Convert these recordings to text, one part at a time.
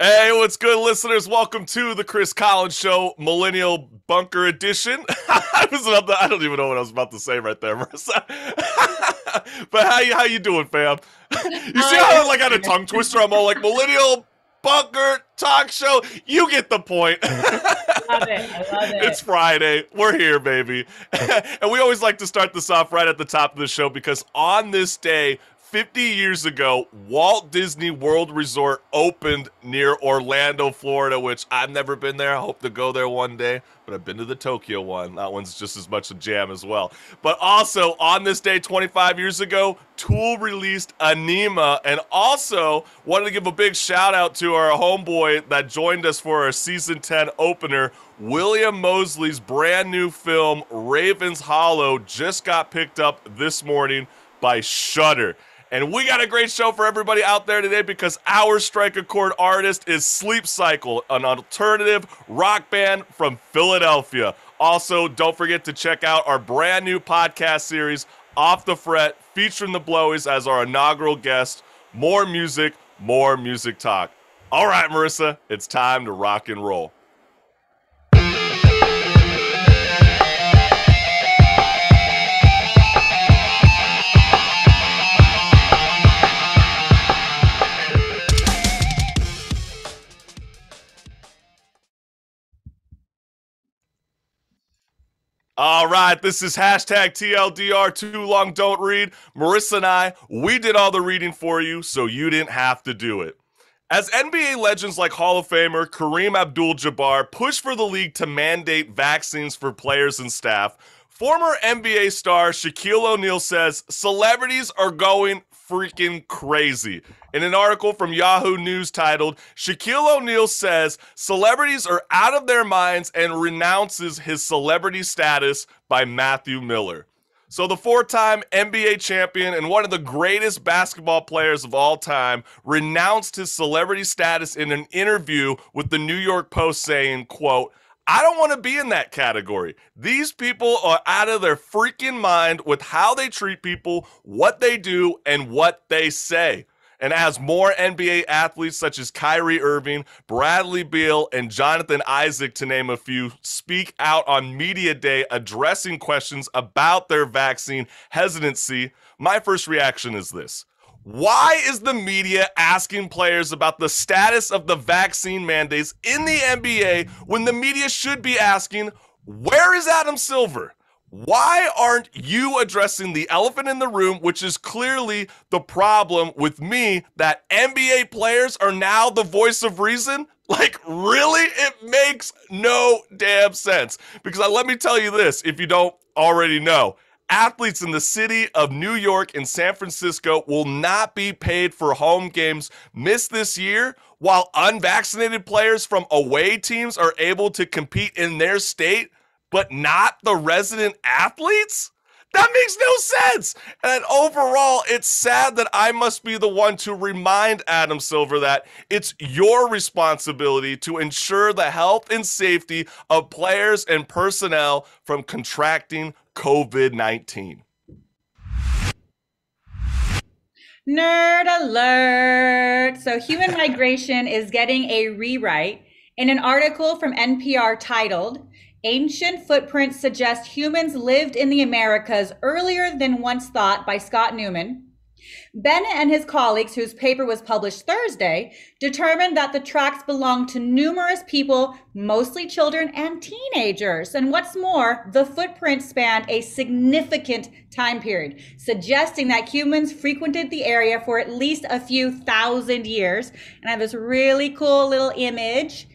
Hey, what's good, listeners? Welcome to the Chris Collins Show, Millennial Bunker Edition. I don't even know what I was about to say right there, Marissa. But how you doing, fam? You see how I had a tongue twister? I'm all like Millennial Bunker Talk Show. You get the point. Love it. I love it. It's Friday. We're here, baby. And we always like to start this off right at the top of the show because on this day, 50 years ago, Walt Disney World Resort opened near Orlando, Florida, which I've never been there. I hope to go there one day, but I've been to the Tokyo one. That one's just as much a jam as well. But also, on this day, 25 years ago, Tool released Anima, and also wanted to give a big shout out to our homeboy that joined us for our season 10 opener. William Moseley's brand new film, Raven's Hollow, just got picked up this morning by Shudder. And we got a great show for everybody out there today because our Strike a Chord artist is Sleep Cycle, an alternative rock band from Philadelphia. Also, don't forget to check out our brand new podcast series, Off the Fret, featuring the Blowies as our inaugural guest. More music talk. All right, Marissa, it's time to rock and roll. All right, this is hashtag TLDR, Too Long Don't Read. Marissa and I, we did all the reading for you, so you didn't have to do it. As NBA legends like Hall of Famer Kareem Abdul-Jabbar push for the league to mandate vaccines for players and staff, former NBA star Shaquille O'Neal says celebrities are going freaking crazy. In an article from Yahoo News titled, Shaquille O'Neal says celebrities are out of their minds and renounces his celebrity status by Matthew Miller. So the four-time NBA champion and one of the greatest basketball players of all time renounced his celebrity status in an interview with the New York Post saying, quote, "I don't want to be in that category. These people are out of their freaking mind with how they treat people, what they do, and what they say." And as more NBA athletes such as Kyrie Irving, Bradley Beal, and Jonathan Isaac, to name a few, speak out on Media Day addressing questions about their vaccine hesitancy, my first reaction is this. Why is the media asking players about the status of the vaccine mandates in the NBA when the media should be asking, where is Adam Silver? Why aren't you addressing the elephant in the room, which is clearly the problem with me, that NBA players are now the voice of reason? Like, really? It makes no damn sense. Because let me tell you this, if you don't already know, athletes in the city of New York and San Francisco will not be paid for home games missed this year, while unvaccinated players from away teams are able to compete in their state, but not the resident athletes? That makes no sense. And overall, it's sad that I must be the one to remind Adam Silver that it's your responsibility to ensure the health and safety of players and personnel from contracting COVID-19. Nerd alert. So human migration is getting a rewrite. In an article from NPR titled, "Ancient Footprints Suggest Humans Lived in the Americas Earlier Than Once Thought" by Scott Newman, Bennett and his colleagues, whose paper was published Thursday, determined that the tracks belong to numerous people, mostly children and teenagers. And what's more, the footprints spanned a significant time period, suggesting that humans frequented the area for at least a few thousand years. And I have this really cool little image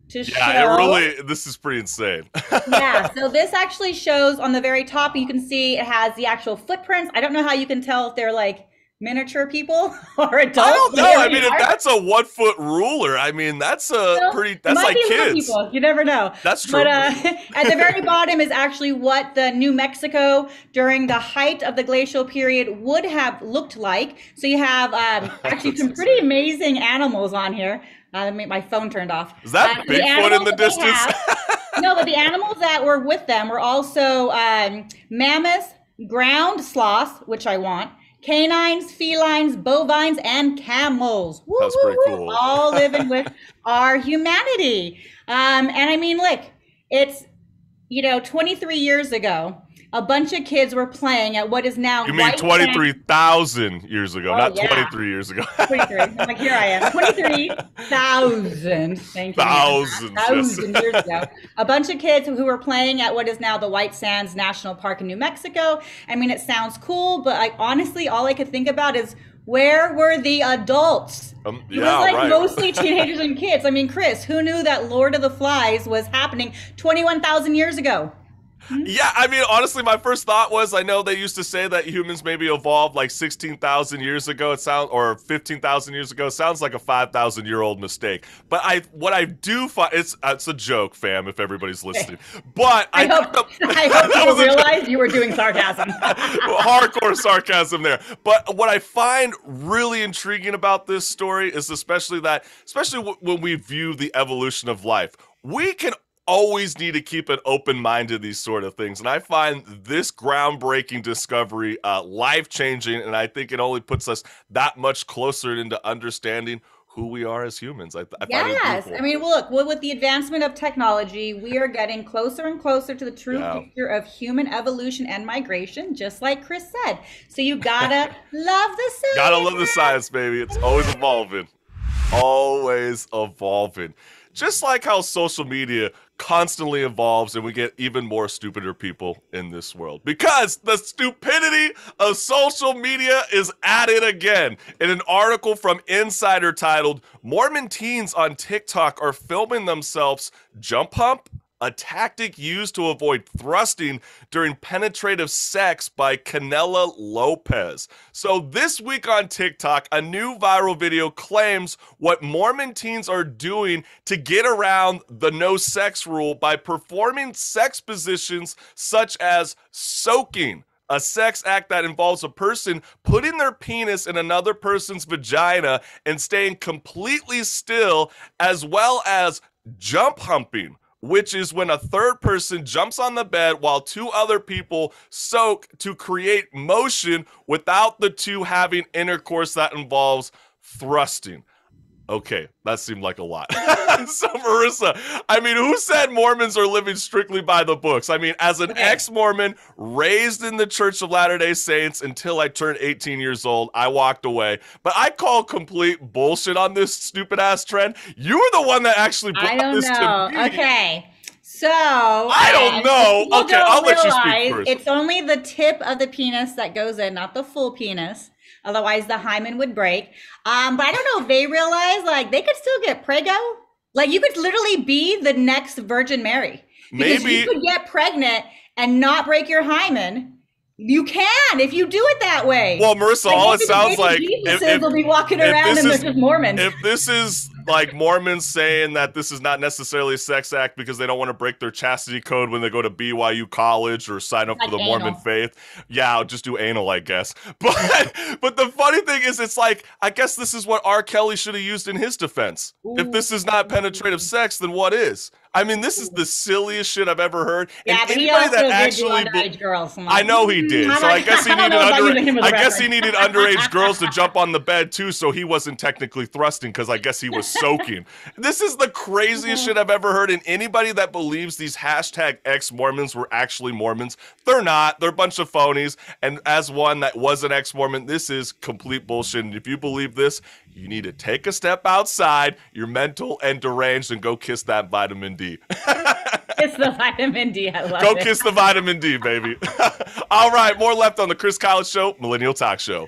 to show. This is pretty insane. Yeah, so this actually shows on the very top, you can see it has the actual footprints. I don't know how you can tell if they're like miniature people or adults. I don't know. I mean, if that's a 1 foot ruler, I mean, that's that's like kids. People. You never know. That's true. But at the very bottom is actually what the New Mexico during the height of the glacial period would have looked like. So you have actually some pretty amazing animals on here. My phone turned off. Is that Bigfoot in the distance? No, but the animals that were with them were also mammoths, ground sloths, which I want, canines, felines, bovines, and camels. Woo, That's woo, pretty woo, cool. all living with our humanity. And I mean, look, it's, 23 years ago, a bunch of kids were playing at what is now You mean White 23,000 years ago, not yeah. 23 years ago. 23. I'm like, here I am. 23,000. Thank you. Thousands years ago. A bunch of kids who were playing at what is now the White Sands National Park in New Mexico. I mean, it sounds cool, but honestly, all I could think about is, where were the adults? It was right. Mostly teenagers and kids. I mean, Chris, who knew that Lord of the Flies was happening 21,000 years ago? Yeah, I mean, honestly, my first thought was, I know they used to say that humans maybe evolved like 16,000 years ago, or 15,000 years ago. It sounds like a 5,000-year-old mistake. But what I do find, it's a joke, fam, if everybody's listening. But I hope you realized you were doing sarcasm. Hardcore sarcasm there. But what I find really intriguing about this story is especially when we view the evolution of life, we can always need to keep an open mind to these sort of things. And I find this groundbreaking discovery life-changing, and I think it only puts us that much closer into understanding who we are as humans. I find it beautiful. I mean, look, with the advancement of technology, we are getting closer and closer to the true picture of human evolution and migration, just like Chris said. So you gotta love the science. Gotta love the science, baby. It's always evolving. Always evolving. Just like how social media constantly evolves and we get even more stupider people in this world. Because the stupidity of social media is at it again. In an article from Insider titled, "Mormon Teens on TikTok Are Filming Themselves Jump Hump, a Tactic Used to Avoid Thrusting During Penetrative Sex" by Canela Lopez. So this week on TikTok, a new viral video claims what Mormon teens are doing to get around the no sex rule by performing sex positions such as soaking, a sex act that involves a person putting their penis in another person's vagina and staying completely still, as well as jump humping, which is when a third person jumps on the bed while two other people soak to create motion without the two having intercourse that involves thrusting. Okay, that seemed like a lot. So, Marissa, I mean, who said Mormons are living strictly by the books? I mean, as an ex-Mormon raised in the Church of Latter-day Saints until I turned 18 years old, I walked away. But I call complete bullshit on this stupid-ass trend. You were the one that actually brought this to me. Okay. So I don't know. Okay, I'll let you speak first. It's only the tip of the penis that goes in, not the full penis. Otherwise, the hymen would break. But I don't know if they realize, like, they could still get prego. Like, you could literally be the next Virgin Mary. Because you could get pregnant and not break your hymen. You can if you do it that way. Well, Marissa, all it sounds like will be walking around and they're just Mormons. If this is like Mormons saying that this is not necessarily a sex act because they don't want to break their chastity code when they go to BYU college or sign up for the Mormon faith, yeah, I'll just do anal, I guess. But the funny thing is, it's like, I guess this is what R. Kelly should have used in his defense. Ooh. If this is not penetrative sex, then what is? I mean, this is the silliest shit I've ever heard. Yeah, and but he also did underage girls. I know he did. So I guess he needed underage girls to jump on the bed too, so he wasn't technically thrusting because I guess he was soaking. This is the craziest shit I've ever heard. And anybody that believes these hashtag ex-Mormons were actually Mormons, they're not. They're a bunch of phonies. And as one that was an ex-Mormon, this is complete bullshit. And if you believe this, you need to take a step outside. You're mental and deranged, and go kiss that vitamin D. Kiss the vitamin D. I love it. Go kiss the vitamin D, baby. All right, more left on the Chris Collins Show, Millennial Talk Show.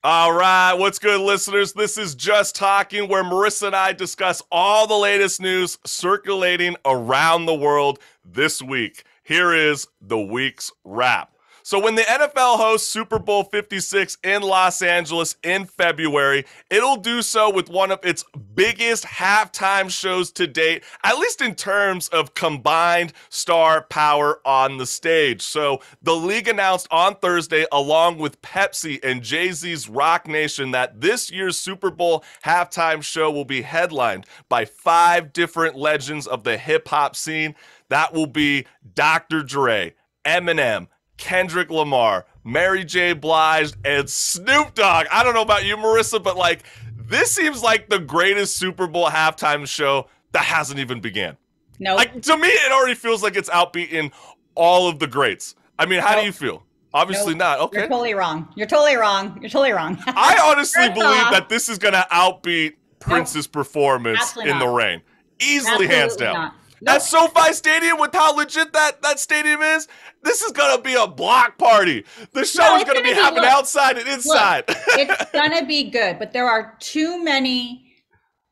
All right, what's good, listeners? This is Just Talking, where Marissa and I discuss all the latest news circulating around the world this week. Here is the week's wrap. So when the NFL hosts Super Bowl 56 in Los Angeles in February, it'll do so with one of its biggest halftime shows to date, at least in terms of combined star power on the stage. So the league announced on Thursday, along with Pepsi and Jay-Z's Rock Nation, that this year's Super Bowl halftime show will be headlined by 5 different legends of the hip-hop scene. That will be Dr. Dre, Eminem, Kendrick Lamar, Mary J. Blige, and Snoop Dogg. I don't know about you, Marissa, but like this seems like the greatest Super Bowl halftime show that hasn't even began. No, Like to me, it already feels like it's outbeaten all of the greats. I mean, how do you feel? Obviously not. Okay. You're totally wrong. You're totally wrong. You're totally wrong. I honestly First believe off- that this is going to outbeat Prince's performance Absolutely in the not. rain. Easily, Absolutely hands down. not. Nope. At SoFi Stadium, with how legit that stadium is, this is going to be a block party. The show No, is it's going to be gonna be- happening look, outside and inside. It's gonna be good, but there are too many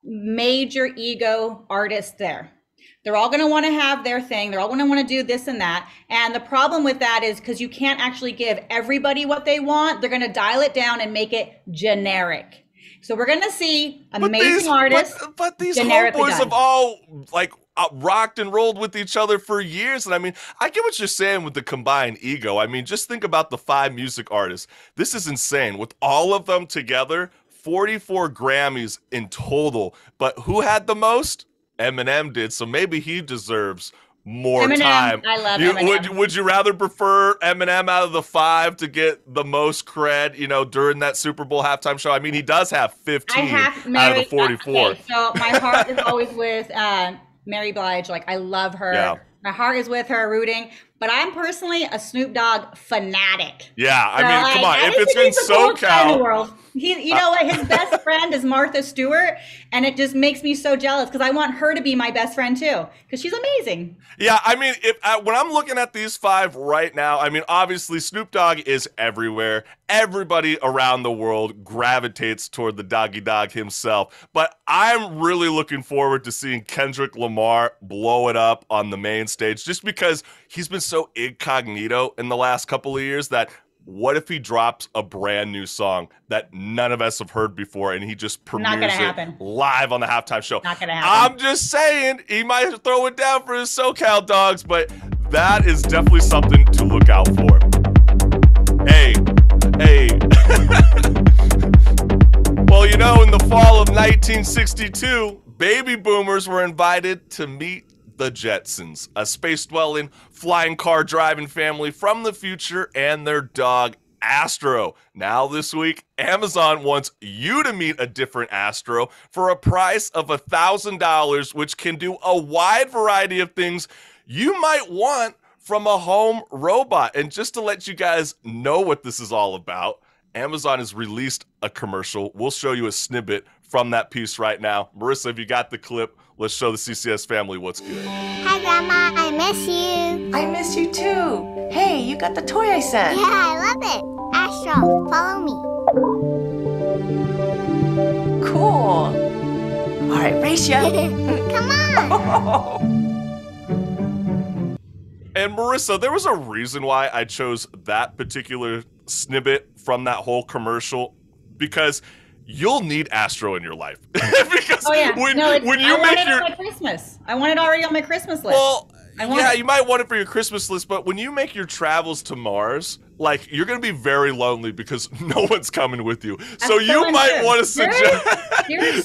major ego artists there. They're all going to want to have their thing. They're all going to want to do this and that. And the problem with that is because you can't actually give everybody what they want. They're going to dial it down and make it generic. So we're going to see amazing artists. But these generically homeboys done. have all like rocked and rolled with each other for years. And I mean, I get what you're saying with the combined ego. I mean, just think about the 5 music artists. This is insane. With all of them together, 44 Grammys in total. But who had the most? Eminem did. So maybe he deserves more Eminem, time. I love Eminem. Would you rather prefer Eminem out of the 5 to get the most cred, during that Super Bowl halftime show? I mean, he does have 15 out of the 44. Okay, so my heart is always with Mary Blige. Like, I love her. Yeah. My heart is with her, rooting. But I'm personally a Snoop Dogg fanatic. Yeah, I So, mean, come on. I If think it's in he's the coolest guy in the SoCal, world. You know what? His best friend is Martha Stewart, and it just makes me so jealous because I want her to be my best friend too because she's amazing. yeah, I mean, when I'm looking at these 5 right now, I mean, obviously Snoop Dogg is everywhere. Everybody around the world gravitates toward the Doggy Dogg himself. But I'm really looking forward to seeing Kendrick Lamar blow it up on the main stage just because he's been so incognito in the last couple of years that what if he drops a brand new song that none of us have heard before and he just premieres it live on the halftime show? Not gonna happen. I'm just saying, he might throw it down for his SoCal dogs, but that is definitely something to look out for. Hey. Well, in the fall of 1962, baby boomers were invited to meet the Jetsons, a space-dwelling, flying car-driving family from the future, and their dog, Astro. Now this week, Amazon wants you to meet a different Astro for a price of $1,000, which can do a wide variety of things you might want from a home robot. And just to let you guys know what this is all about, Amazon has released a commercial. We'll show you a snippet from that piece right now. Marissa, if you got the clip, let's show the CCS family what's good. Hi, Grandma. I miss you. I miss you too. Hey, you got the toy I sent. Yeah, I love it. Astro, follow me. Cool. All right, race ya. Come on. And Marissa, there was a reason why I chose that particular snippet from that whole commercial, because you'll need Astro in your life. Because Oh yeah. when I you want make it your on my Christmas. I want it already on my Christmas list. well, I want yeah, it. you might want it for your Christmas list, but when you make your travels to Mars, like, you're gonna be very lonely because no one's coming with you. So you might want to suggest.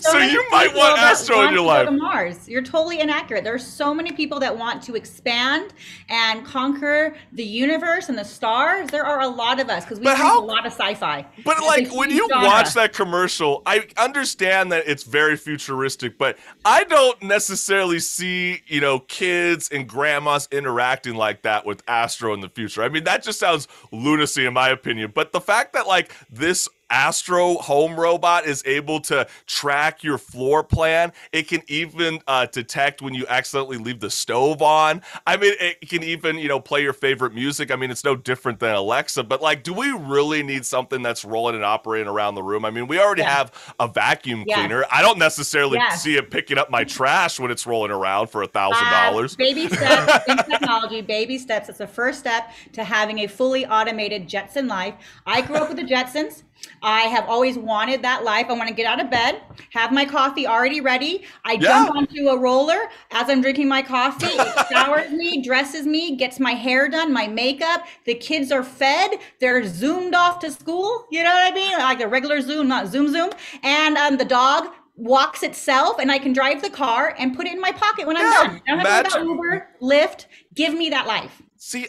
So you might want Astro in your life. To Mars. You're totally inaccurate. There are so many people that want to expand and conquer the universe and the stars. There are a lot of us because we But do how- a lot of sci-fi. But It's like a when huge you genre. watch that commercial, I understand that it's very futuristic, but I don't necessarily see, kids and grandmas interacting like that with Astro in the future. I mean, that just sounds lunacy in my opinion. But the fact that like this Astro Home Robot is able to track your floor plan. It can even detect when you accidentally leave the stove on. I mean, it can even, play your favorite music. I mean, it's no different than Alexa, but like, do we really need something that's rolling and operating around the room? I mean, we already have a vacuum cleaner. I don't necessarily see it picking up my trash when it's rolling around for $1,000. Baby steps in technology, baby steps. It's the first step to having a fully automated Jetson life. I grew up with the Jetsons. I have always wanted that life. I want to get out of bed, have my coffee already ready. I jump onto a roller as I'm drinking my coffee. It showers me, dresses me, gets my hair done, my makeup. The kids are fed. They're zoomed off to school. You know what I mean? Like a regular Zoom, not Zoom. And the dog walks itself, and I can drive the car and put it in my pocket when I'm done. I don't have to go about Uber, Lyft. Give me that life. See,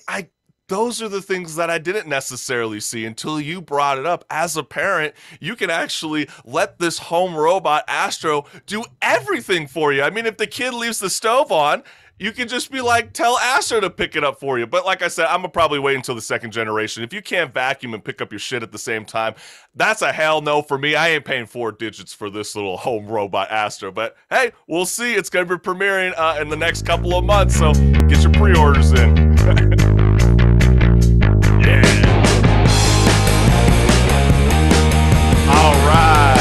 those are the things that I didn't necessarily see until you brought it up. As a parent, you can actually let this home robot, Astro, do everything for you. I mean, if the kid leaves the stove on, you can just be like, tell Astro to pick it up for you. But like I said, I'm going to probably wait until the second generation. If you can't vacuum and pick up your shit at the same time, that's a hell no for me. I ain't paying 4 digits for this little home robot Astro. But hey, we'll see. It's going to be premiering in the next couple of months. So get your pre-orders in. All right.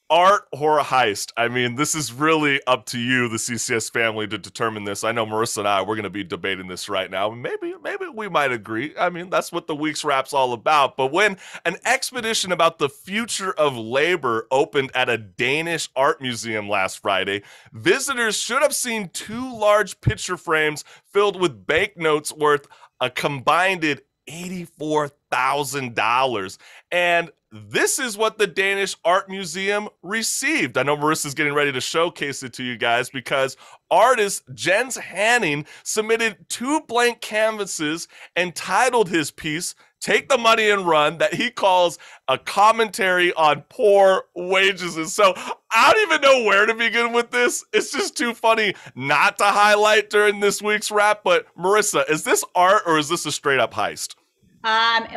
Art or heist? I mean, this is really up to you, the CCS family, to determine this. I know Marissa and I, we're going to be debating this right now. Maybe we might agree. I mean, that's what the week's wrap's all about. But when an expedition about the future of labor opened at a Danish art museum last Friday, visitors should have seen 2 large picture frames filled with banknotes worth a combined $84,000. And this is what the Danish Art Museum received. I know Marissa's getting ready to showcase it to you guys because artist Jens Hanning submitted 2 blank canvases and titled his piece, Take the Money and Run, that he calls a commentary on poor wages. And so I don't even know where to begin with this. It's just too funny not to highlight during this week's wrap. But Marissa, is this art or is this a straight up heist?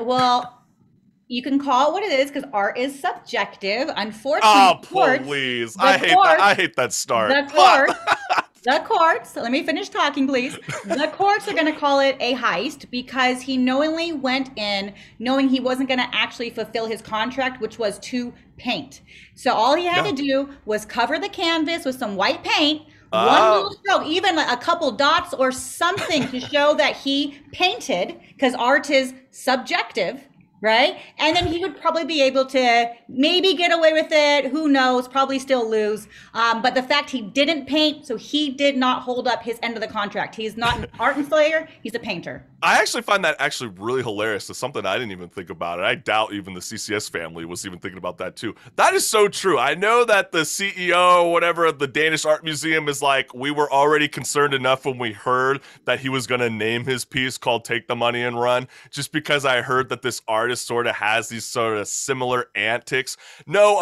Well, you can call it what it is because art is subjective. Unfortunately, please. I hate that start. The courts, let me finish talking, please. The courts are going to call it a heist because he knowingly went in knowing he wasn't going to actually fulfill his contract, which was to paint. So all he had to do was cover the canvas with some white paint, one little stroke, even a couple dots or something to show that he painted, because art is subjective. Right? And then he would probably be able to maybe get away with it. Who knows? Probably still lose. But the fact he didn't paint, so he did not hold up his end of the contract. He's not an art installer. He's a painter. I actually find that actually really hilarious. It's something I didn't even think about. And I doubt even the CCS family was even thinking about that too. That is so true. I know that the CEO, whatever, of the Danish Art Museum is like, we were already concerned enough when we heard that he was going to name his piece called Take the Money and Run, just because I heard that this artist sort of has these sort of similar antics. No,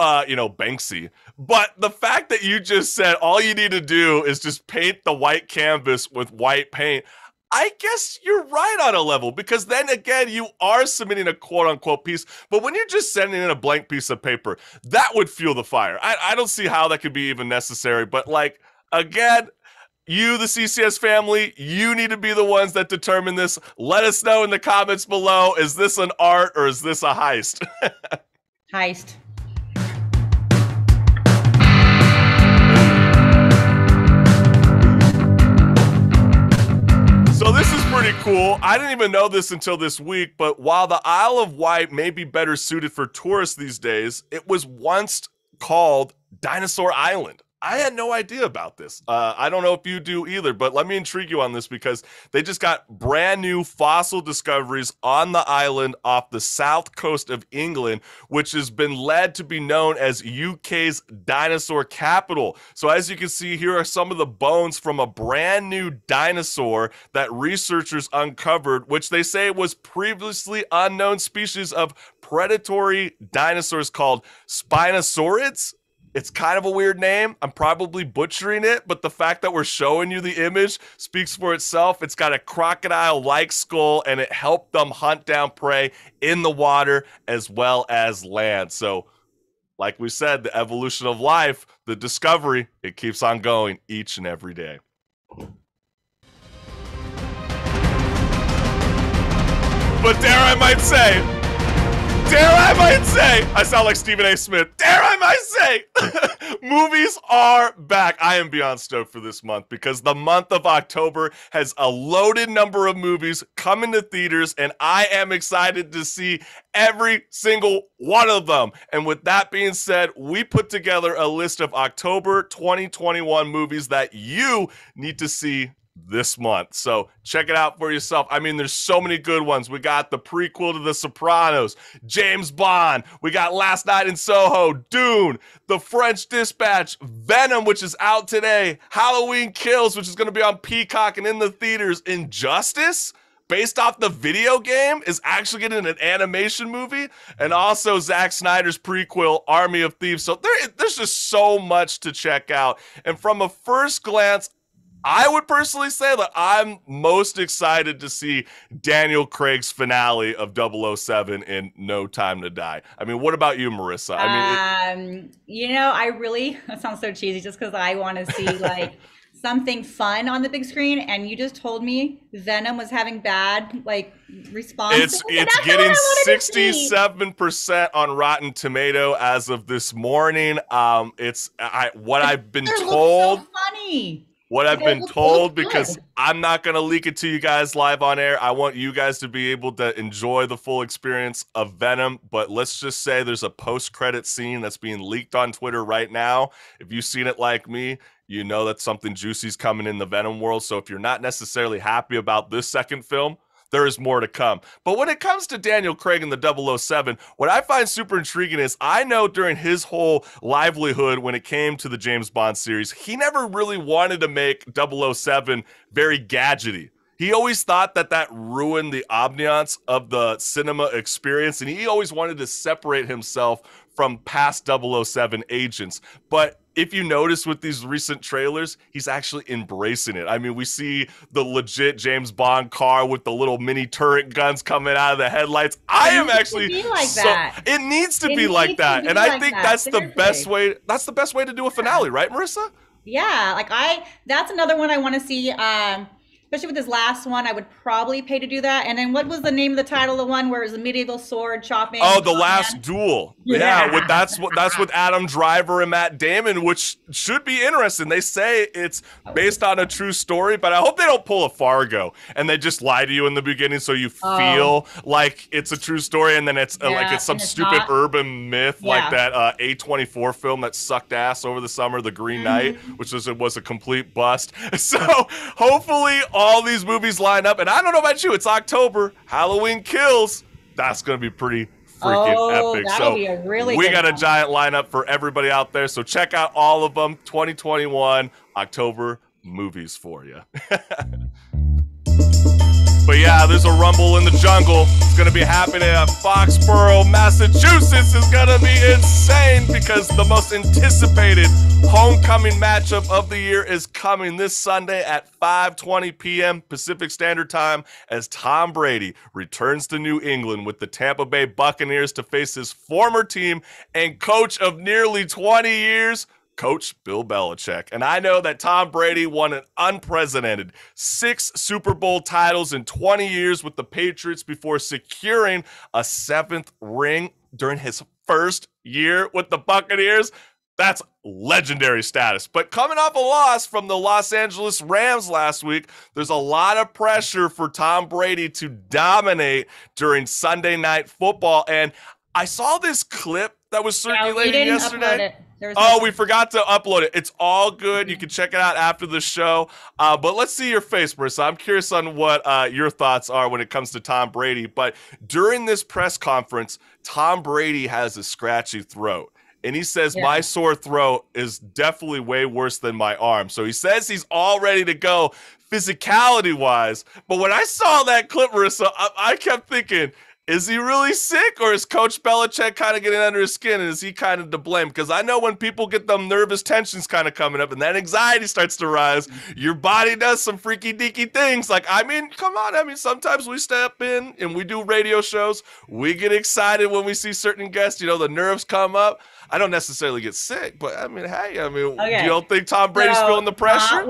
Banksy. But the fact that you just said all you need to do is just paint the white canvas with white paint, I guess you're right on a level, because then again, you are submitting a quote unquote piece. But when you're just sending in a blank piece of paper, that would fuel the fire. I don't see how that could be even necessary. But like, again, you, the CCS family, you need to be the ones that determine this. Let us know in the comments below. Is this an art or is this a heist? Heist. So this is pretty cool. I didn't even know this until this week, but while the Isle of Wight may be better suited for tourists these days, it was once called Dinosaur Island. I had no idea about this. I don't know if you do either, but let me intrigue you on this, because they just got brand new fossil discoveries on the island off the south coast of England, which has been led to be known as UK's dinosaur capital. So as you can see, here are some of the bones from a brand new dinosaur that researchers uncovered, which they say was previously unknown species of predatory dinosaurs called Spinosaurids. It's kind of a weird name. I'm probably butchering it, but the fact that we're showing you the image speaks for itself. It's got a crocodile-like skull, and it helped them hunt down prey in the water as well as land. So, like we said, the evolution of life, the discovery, it keeps on going each and every day. But dare I might say, I sound like Stephen A. Smith. Dare I might say, movies are back. I am beyond stoked for this month because the month of October has a loaded number of movies coming to theaters, and I am excited to see every single one of them. And with that being said, we put together a list of October 2021 movies that you need to see this month. So check it out for yourself. I mean, there's so many good ones. We got the prequel to The Sopranos, James Bond. We got Last Night in Soho, Dune, The French Dispatch, Venom, which is out today, Halloween Kills, which is going to be on Peacock and in the theaters, Injustice, based off the video game, is actually getting an animation movie, and also Zack Snyder's prequel, Army of Thieves. So there's just so much to check out. And from a first glance, I would personally say that I'm most excited to see Daniel Craig's finale of 007 in No Time to Die. I mean, what about you, Marissa? I really, that sounds so cheesy just because I want to see like something fun on the big screen, and you just told me Venom was having bad response. It's getting 67% on Rotten Tomato as of this morning. I've been told. So funny. What I've been told, because I'm not going to leak it to you guys live on air. I want you guys to be able to enjoy the full experience of Venom. But let's just say there's a post-credit scene that's being leaked on Twitter right now. If you've seen it like me, you know that something juicy's coming in the Venom world. So if you're not necessarily happy about this second film, there is more to come. But when it comes to Daniel Craig and the 007, what I find super intriguing is I know during his whole livelihood when it came to the James Bond series, he never really wanted to make 007 very gadgety. He always thought that ruined the ambiance of the cinema experience, and he always wanted to separate himself from past 007 agents. But if you notice with these recent trailers, he's actually embracing it. I mean, we see the legit James Bond car with the little mini turret guns coming out of the headlights. It needs to be like that. And I think that's the best way. That's the best way to do a finale, right, Marissa? Yeah, that's another one I want to see. Especially with this last one, I would probably pay to do that. And then what was the name of the title of the one where it was a medieval sword chopping? Oh, The Last Duel. Yeah, that's with Adam Driver and Matt Damon, which should be interesting. They say it's based on a true story, but I hope they don't pull a Fargo and they just lie to you in the beginning so you feel like it's a true story, and then it's some stupid urban myth like that A24 film that sucked ass over the summer, The Green Knight, which was a complete bust. So hopefully all these movies line up, and I don't know about you, it's October, Halloween Kills. That's gonna be pretty freaking epic. That'll be a really we good got one. a giant lineup for everybody out there, so check out all of them. 2021 October movies for you. But yeah, there's a rumble in the jungle. It's going to be happening at Foxborough, Massachusetts. It's going to be insane because the most anticipated homecoming matchup of the year is coming this Sunday at 5:20 p.m. Pacific Standard Time as Tom Brady returns to New England with the Tampa Bay Buccaneers to face his former team and coach of nearly 20 years, Coach Bill Belichick. And I know that Tom Brady won an unprecedented 6 Super Bowl titles in 20 years with the Patriots before securing a 7th ring during his first year with the Buccaneers. That's legendary status. But coming off a loss from the Los Angeles Rams last week, there's a lot of pressure for Tom Brady to dominate during Sunday Night Football. And I saw this clip that was circulating yesterday. We forgot to upload it. It's all good. You can check it out after the show. But let's see your face, Marissa. I'm curious on what your thoughts are when it comes to Tom Brady. But during this press conference, Tom Brady has a scratchy throat. And he says, my sore throat is definitely way worse than my arm. So he says he's all ready to go physicality-wise. But when I saw that clip, Marissa, I kept thinking, Is he really sick, or is Coach Belichick kind of getting under his skin, and is he kind of to blame? Because I know when people get them nervous tensions kind of coming up and that anxiety starts to rise, your body does some freaky deaky things. Like, I mean, come on. I mean, sometimes we step in and we do radio shows. We get excited when we see certain guests. You know, the nerves come up. I don't necessarily get sick, but I mean, hey, I mean, Okay. you don't think Tom Brady's feeling the pressure?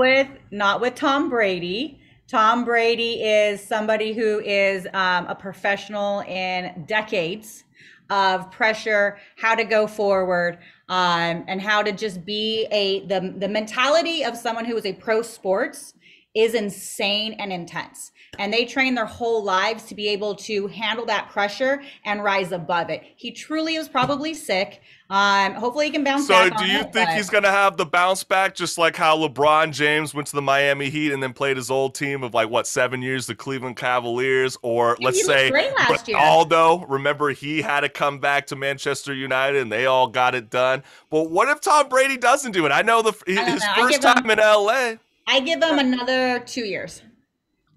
Not with Tom Brady. Tom Brady is somebody who is a professional in decades of pressure, how to go forward, and how to just be the mentality of someone who is a pro sports is insane and intense. And they train their whole lives to be able to handle that pressure and rise above it. He truly is probably sick. Hopefully he can bounce back. So do you think he's going to have the bounce back, just like how LeBron James went to the Miami Heat and then played his old team of 7 years, the Cleveland Cavaliers? Or let's say Ronaldo, remember he had to come back to Manchester United and they all got it done. But what if Tom Brady doesn't do it? I know his first time in LA. I give him another 2 years.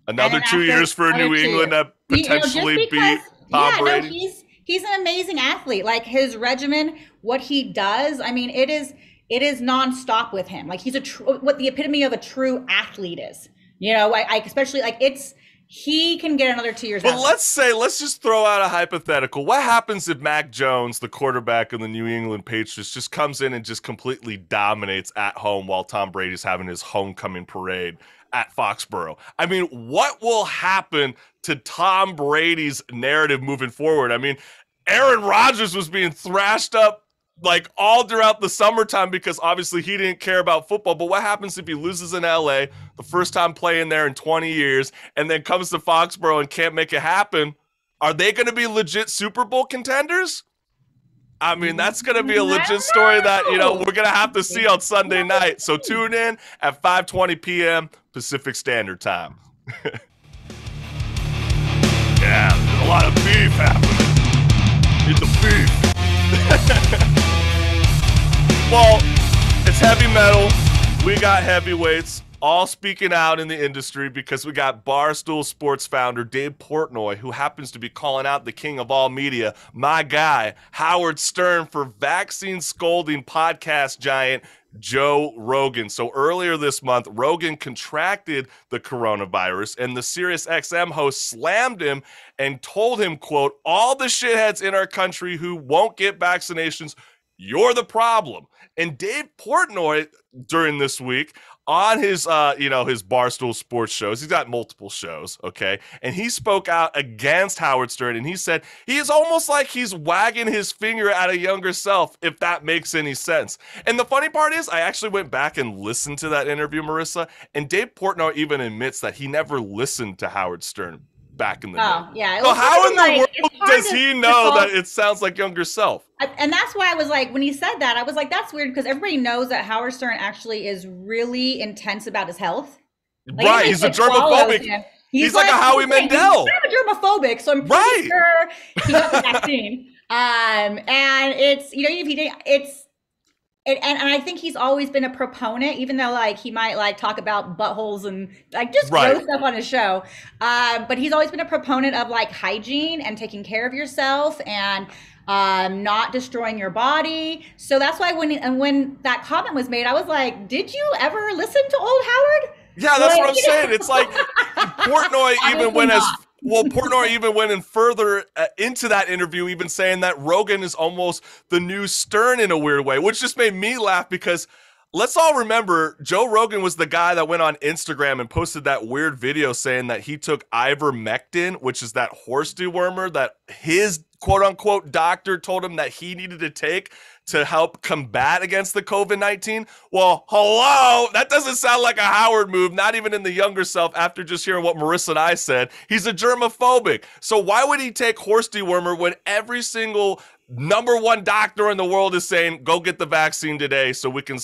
Another 2 years for New England that potentially beat Tom Brady. No, he's an amazing athlete. Like his regimen, what he does, I mean, it is nonstop with him. Like he's what the epitome of a true athlete is. You know, I especially he can get another 2 years. But let's just throw out a hypothetical. What happens if Mac Jones, the quarterback of the New England Patriots, just comes in and just completely dominates at home while Tom Brady's having his homecoming parade at Foxborough? I mean, what will happen to Tom Brady's narrative moving forward? I mean, Aaron Rodgers was being thrashed up all throughout the summertime because obviously he didn't care about football. But what happens if he loses in LA, the first time playing there in 20 years, and then comes to Foxborough and can't make it happen? Are they going to be legit Super Bowl contenders? I mean, that's going to be a legit story that, we're going to have to see on Sunday night. So tune in at 5:20 p.m. Pacific Standard Time. Yeah, there's a lot of beef happening. Need the beef. Well, it's heavy metal. We got heavyweights all speaking out in the industry because we got Barstool Sports founder Dave Portnoy, who happens to be calling out the king of all media, my guy, Howard Stern, for vaccine scolding podcast giant Joe Rogan. So earlier this month, Rogan contracted the coronavirus and the SiriusXM host slammed him and told him, quote, "All the shitheads in our country who won't get vaccinations, you're the problem." And Dave Portnoy during this week on his, his Barstool Sports shows, he's got multiple shows, okay? And he spoke out against Howard Stern, and he said he is almost like he's wagging his finger at a younger self, if that makes any sense. And the funny part is, I actually went back and listened to that interview, Marissa, and Dave Portnoy even admits that he never listened to Howard Stern back in the day. Oh, yeah. So how in the world does he know that it sounds like younger self? And that's why I was like, when he said that, I was like, that's weird, because everybody knows that Howard Stern actually is really intense about his health. Right, he's a germophobic. He's like a Howie Mandel. He's kind of germophobic, so I'm pretty sure he got the vaccine. And it's, if he didn't, and I think he's always been a proponent, even though he might talk about buttholes and just gross stuff on his show. But he's always been a proponent of hygiene and taking care of yourself and not destroying your body. So that's why when that comment was made, I was like, did you ever listen to old Howard? Yeah, that's what I'm saying. It's like Portnoy Portnoy even went in further into that interview, even saying that Rogan is almost the new Stern in a weird way, which just made me laugh because let's all remember Joe Rogan was the guy that went on Instagram and posted that weird video saying that he took ivermectin, which is that horse dewormer that his quote-unquote doctor told him that he needed to take to help combat against the COVID-19. Well, hello, that doesn't sound like a Howard move, not even in the younger self after just hearing what Marissa and I said. He's a germophobic. So why would he take horse dewormer when every single #1 doctor in the world is saying, go get the vaccine today so we can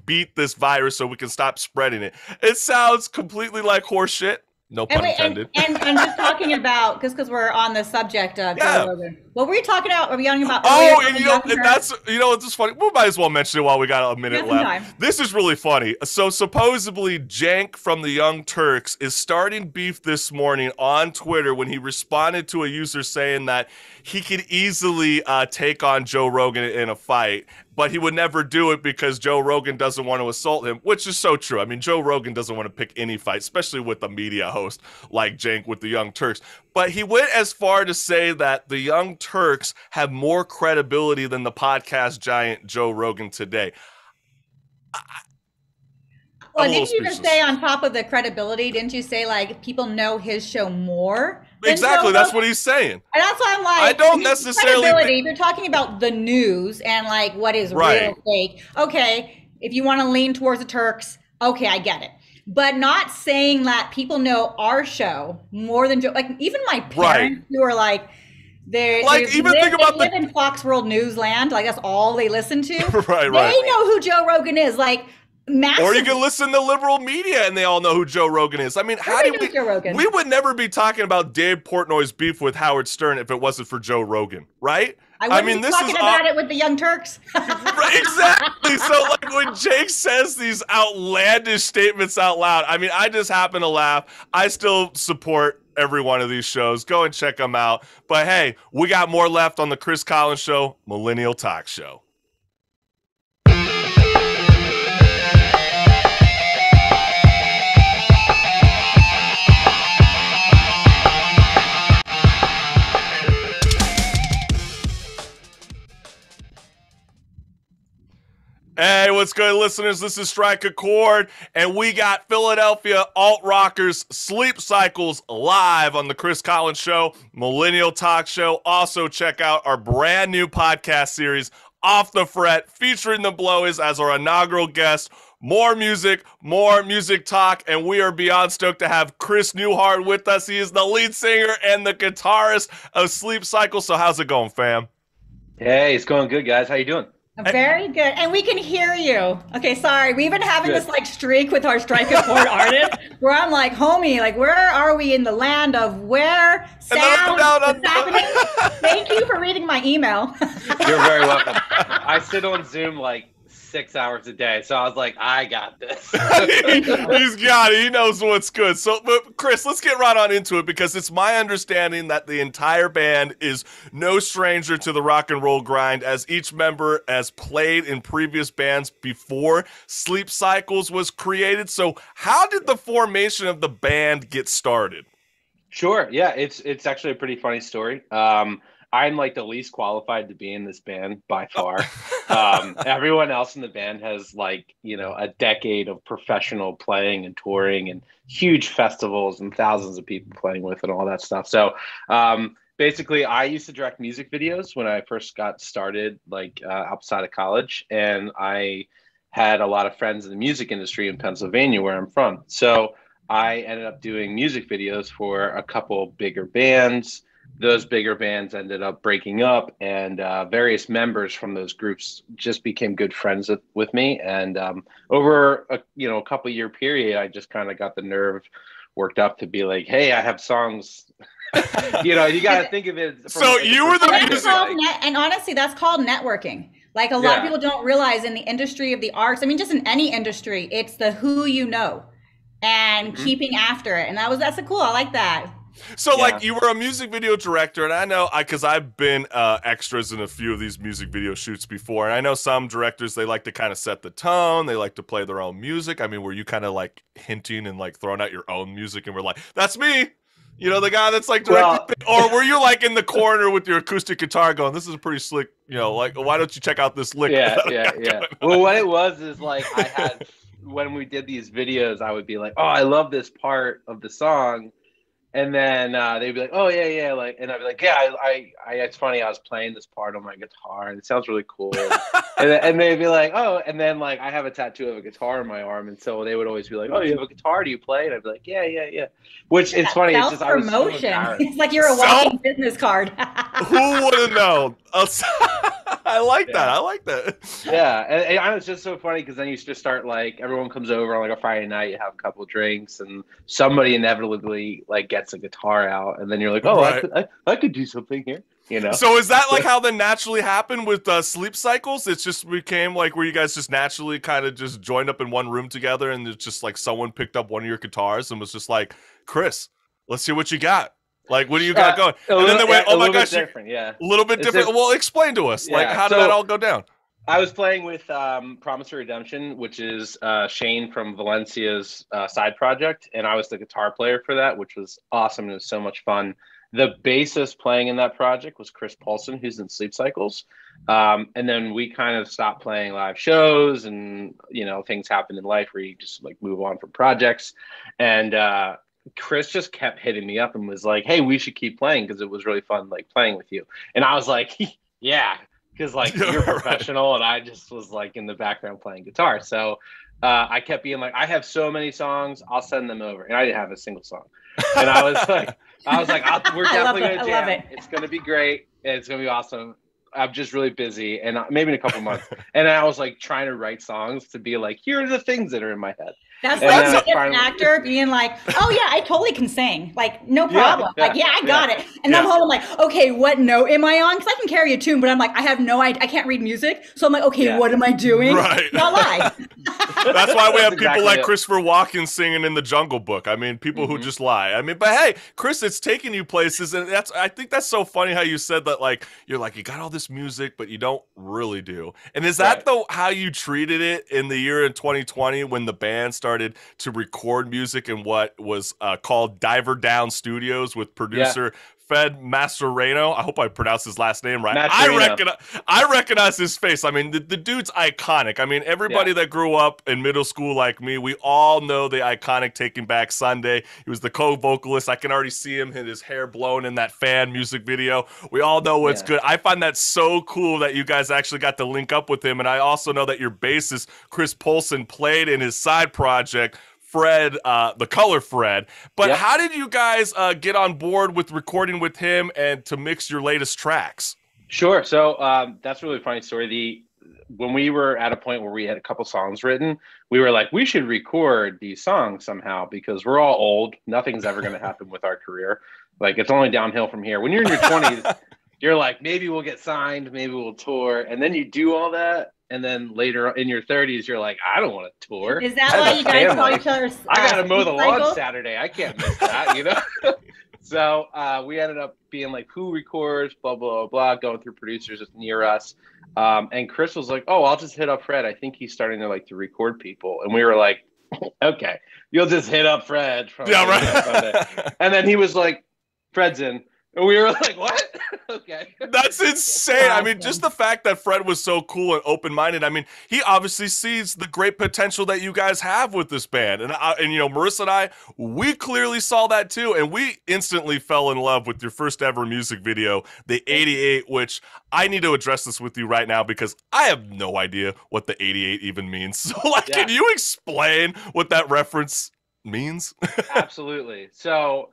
beat this virus so we can stop spreading it? It sounds completely like horse shit. No pun intended. And I'm just talking about because we're on the subject of Yeah. Joe Rogan. What were you talking about? Were we talking about? Oh, earlier and about the that's it's just funny. We might as well mention it while we got a minute Got some left. time. This is really funny. So supposedly Jank from the Young Turks is starting beef this morning on Twitter when he responded to a user saying that he could easily take on Joe Rogan in a fight, but he would never do it because Joe Rogan doesn't want to assault him, which is so true. I mean, Joe Rogan doesn't want to pick any fight, especially with a media host like Jank with the Young Turks. But he went as far to say that the Young Turks have more credibility than the podcast giant Joe Rogan today. Well, I'm a didn't you little just speechless. say on top of the credibility? Didn't you say like people know his show more? than Exactly, Joe that's Rogan? what he's saying. And that's why I'm like, I don't mean, necessarily credibility. If you're talking about the news and like what is Right. real fake, okay. If you want to lean towards the Turks, okay, I get it. But not saying that people know our show more than Joe. Like even my parents who are like, they even think about live in Fox World Newsland. Like that's all they listen to. Right. They know who Joe Rogan is. Like massive. Or you can listen to liberal media and they all know who Joe Rogan is. I mean, how do Everybody knows Joe Rogan. we would never be talking about Dave Portnoy's beef with Howard Stern if it wasn't for Joe Rogan, right? I wouldn't mean, be this talking is about it with the Young Turks. Right, exactly. So like when Jake says these outlandish statements out loud, I mean, I just happen to laugh. I still support every one of these shows. Go and check them out. But hey, we got more left on the Chris Collins Show, Millennial Talk Show. Hey, what's good, listeners? This is Strike a Chord, and we got Philadelphia alt rockers Sleep Cycles live on the Chris Collins Show, Millennial Talk Show. Also, check out our brand new podcast series, Off the Fret, featuring the Blowies as our inaugural guest. More music talk, and we are beyond stoked to have Chris Newhart with us. He is the lead singer and the guitarist of Sleep Cycles. So how's it going, fam? Hey, it's going good, guys. How you doing? Very good. And we can hear you. Okay, sorry. We've been having Good. this like streak with our Strike a Chord artists where I'm like, homie, like where are we in the land of where sound is happening? Thank you for reading my email. You're very welcome. I sit on Zoom like 6 hours a day, so I was like, I got this. He's got it. He knows what's good. So, but Chris, let's get right on into it because it's my understanding that the entire band is no stranger to the rock and roll grind, as each member has played in previous bands before Sleep Cycles was created. So, how did the formation of the band get started? Sure. Yeah, it's actually a pretty funny story. I'm like the least qualified to be in this band by far. Everyone else in the band has like, a decade of professional playing and touring and huge festivals and thousands of people playing with and all that stuff. So basically, I used to direct music videos when I first got started, like outside of college. And I had a lot of friends in the music industry in Pennsylvania, where I'm from. So I ended up doing music videos for a couple bigger bands. Those bigger bands ended up breaking up, and various members from those groups just became good friends with me. And over a couple year period, I just kind of got the nerve worked up to be like, hey, I have songs. You got to think of it. So you were the That's music. called and honestly, that's called networking. Like a lot of people don't realize in the industry of the arts, I mean, just in any industry, it's the who you know and keeping after it. And that's a cool, I like that. So, like, you were a music video director, and I know, because I've been extras in a few of these music video shoots before, and I know some directors, they like to kind of set the tone, they like to play their own music. I mean, were you kind of, like, hinting and, like, throwing out your own music, and we're like, that's me, the guy that's, like, directing or were you, like, in the corner with your acoustic guitar going, this is a pretty slick, like, why don't you check out this lick? Yeah. Well, what it was is, like, I had, when we did these videos, I would be like, oh, I love this part of the song. And then they'd be like, "Oh yeah," like, and I'd be like, "Yeah, I it's funny. I was playing this part on my guitar, and it sounds really cool." and they'd be like, oh, and then like I have a tattoo of a guitar on my arm, and so they would always be like, oh, you have a guitar? Do you play? And I'd be like, yeah. Which it's funny. It's just I was so Self-promotion. embarrassed. It's like you're a walking business card. Who would have known? I like that. I like that. Yeah, and it's just so funny because then you just start like everyone comes over on like a Friday night, you have a couple of drinks, and somebody inevitably like gets a guitar out, and then you're like, oh, Right. I could do something here, you know. So is that like how that naturally happened with Sleep Cycles? It's just became like where you guys just naturally kind of just joined up in one room together, and it's just like someone picked up one of your guitars and was just like, Chris, let's see what you got. Like, what do you got going? And then they went, oh my gosh, different, yeah. a little bit It's different. just- Well, explain to us. Like, Yeah, how did so- that all go down? I was playing with Promise of Redemption, which is Shane from Valencia's side project, and I was the guitar player for that, which was awesome. It was so much fun. The bassist playing in that project was Chris Paulson, who's in Sleep Cycles. And then we kind of stopped playing live shows, and you know, things happen in life where you just like move on from projects. And Chris just kept hitting me up and was like, hey, we should keep playing because it was really fun like playing with you. And I was like, yeah, because like you're Right. professional, and I just was like in the background playing guitar. So I kept being like, I have so many songs, I'll send them over. And I didn't have a single song. And I was like, we're I love definitely it. going to I jam. love it. It's going to be great. And it's going to be awesome. I'm just really busy, and maybe in a couple months. And I was like trying to write songs to be like, here are the things that are in my head. That's And like then an finally- actor being like, oh yeah, I totally can sing. Like, no problem. yeah, Like, yeah, I got it. And Yeah. I'm home, I'm like, okay, what note am I on? Because I can carry a tune, but I'm like, I have no idea. I can't read music. So I'm like, okay, Yeah. what am I doing? Right. Not lie. That's why we have That's people exactly like it. Christopher Walken singing in the Jungle Book. I mean, people who just lie. I mean, but hey, Chris, it's taking you places, and I think that's so funny how you said that. Like, you're like, you got all this music, but you don't really do. And is that Right. how you treated it in the year in 2020 when the band started to record music in what was called Diver Down Studios with producer Fed Mascherano? I hope I pronounced his last name right. Mascherino. I recognize his face. I mean, the dude's iconic. I mean, everybody that grew up in middle school like me, we all know the iconic Taking Back Sunday. He was the co-vocalist. I can already see him, his hair blown in that fan music video. We all know what's Yeah. good. I find that so cool that you guys actually got to link up with him. And I also know that your bassist, Chris Paulson, played in his side project, Fred, the Color Fred. But Yep. how did you guys get on board with recording with him and to mix your latest tracks? Sure. So that's a really funny story. When we were at a point where we had a couple songs written, we were like, we should record these songs somehow because we're all old. Nothing's ever going to happen with our career. Like, it's only downhill from here. When you're in your 20s, you're like, maybe we'll get signed, maybe we'll tour. And then you do all that. And then later in your 30s, you're like, I don't want to tour. Is that I have why a you guys call family. each other? I got to mow the Sleep lawn Cycles? Saturday. I can't miss that, you know? So we ended up being like, who records, blah, blah, blah, going through producers near us. And Chris was like, oh, I'll just hit up Fred. I think he's starting to record people. And we were like, okay, you'll just hit up Fred. From right. And then he was like, Fred's in. And we were like, what? Okay. That's insane. I mean, Awesome. just the fact that Fred was so cool and open-minded. I mean, he obviously sees the great potential that you guys have with this band. And you know, Marissa and I, we clearly saw that too. And we instantly fell in love with your first ever music video, the 88, which I need to address this with you right now because I have no idea what the 88 even means. So, can you explain what that reference means? Absolutely. So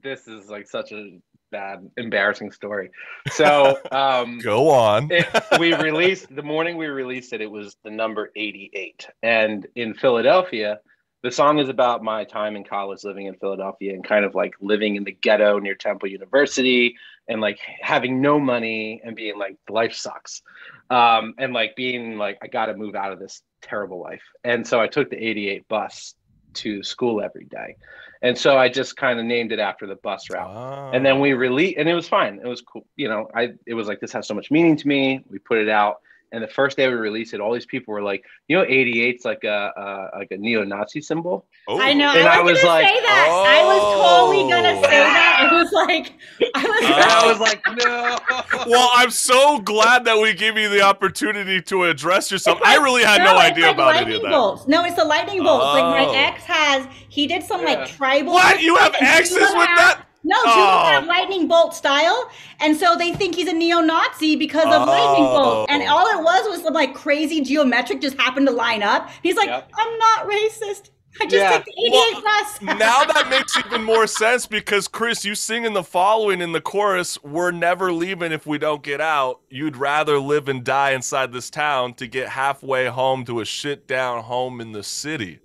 this is like such a bad, embarrassing story. So Go on. the morning we released it, it was the number 88. And in Philadelphia, the song is about my time in college living in Philadelphia and kind of like living in the ghetto near Temple University and like having no money and being like, life sucks. And like being like, I got to move out of this terrible life. And so I took the 88 bus to school every day. And so I just kind of named it after the bus route. And then we released, and it was fine. It was cool. You know, it was like, this has so much meaning to me. We put it out. And the first day we released it, all these people were like, you know, 88's like a neo-Nazi symbol. Oh. I know. And I I was was gonna like, say that. I was totally gonna say that. I was like, And I was like, no. Well, I'm so glad that we give you the opportunity to address yourself. It's like- I really had no it's idea like about any of lightning that. bolts. No, it's the lightning bolts. Like Oh. my ex he did some Yeah. like tribal. What? You have and he exes would with have- that? No, Julia's got lightning bolt style, and so they think he's a neo-Nazi because of lightning bolt. And all it was some like crazy geometric just happened to line up. He's like, I'm not racist. I just take the 88 bus. Now that makes even more sense because, Chris, you sing in the following in the chorus, we're never leaving if we don't get out. You'd rather live and die inside this town to get halfway home to a shit down home in the city.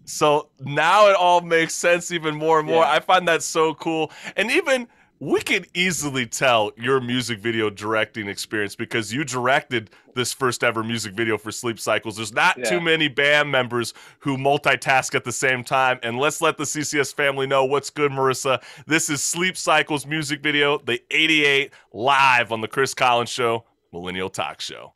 So now it all makes sense even more and more. I find that so cool. And even we could easily tell your music video directing experience because you directed this first ever music video for Sleep Cycles. There's not too many band members who multitask at the same time. And let's let the CCS family know what's good, Marissa. This is Sleep Cycles music video, the 88, live on the Chris Collins Show, Millennial Talk Show.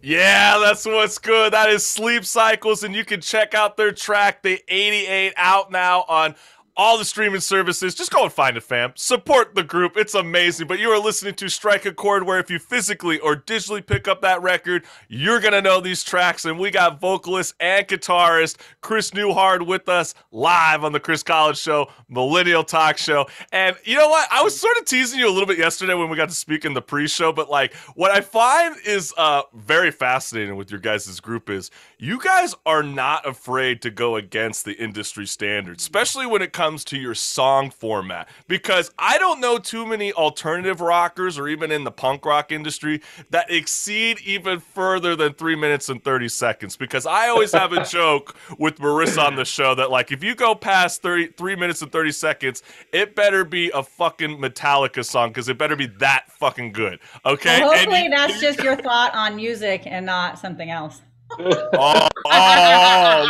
Yeah, that's what's good. That is Sleep Cycles, and you can check out their track, The 88, out now on all the streaming services. Just go and find it, fam. Support the group. It's amazing. But you are listening to Strike a Chord, where if you physically or digitally pick up that record, you're going to know these tracks. And we got vocalist and guitarist Chris Newhart with us live on the Chris Collins Show, Millennial Talk Show. And you know what? I was sort of teasing you a little bit yesterday when we got to speak in the pre-show, but like what I find is very fascinating with your guys' group is you guys are not afraid to go against the industry standards, especially when it comes to your song format, because I don't know too many alternative rockers or even in the punk rock industry that exceed even further than 3 minutes and 30 seconds, because I always have a joke with Marissa on the show that like if you go past 3 minutes and 30 seconds, it better be a fucking Metallica song, because it better be that fucking good, okay? Well, hopefully that's just your thought on music and not something else. Oh,